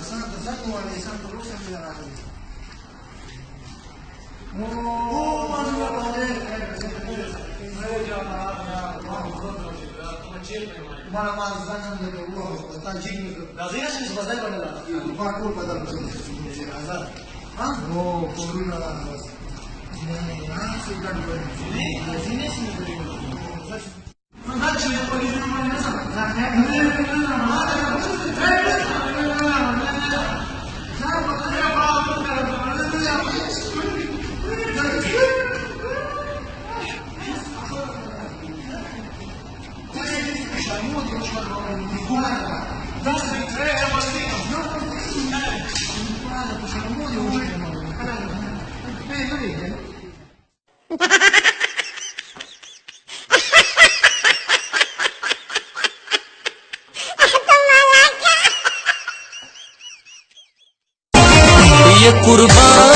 Santo, santo, wale, santo, lusa, mira la cosa. मला माझा होता जिंक राजेश बदल बनला पाठवून बदल हा हो कोरोना नाही हा सुद्धा बिझनेस ये कुर्बान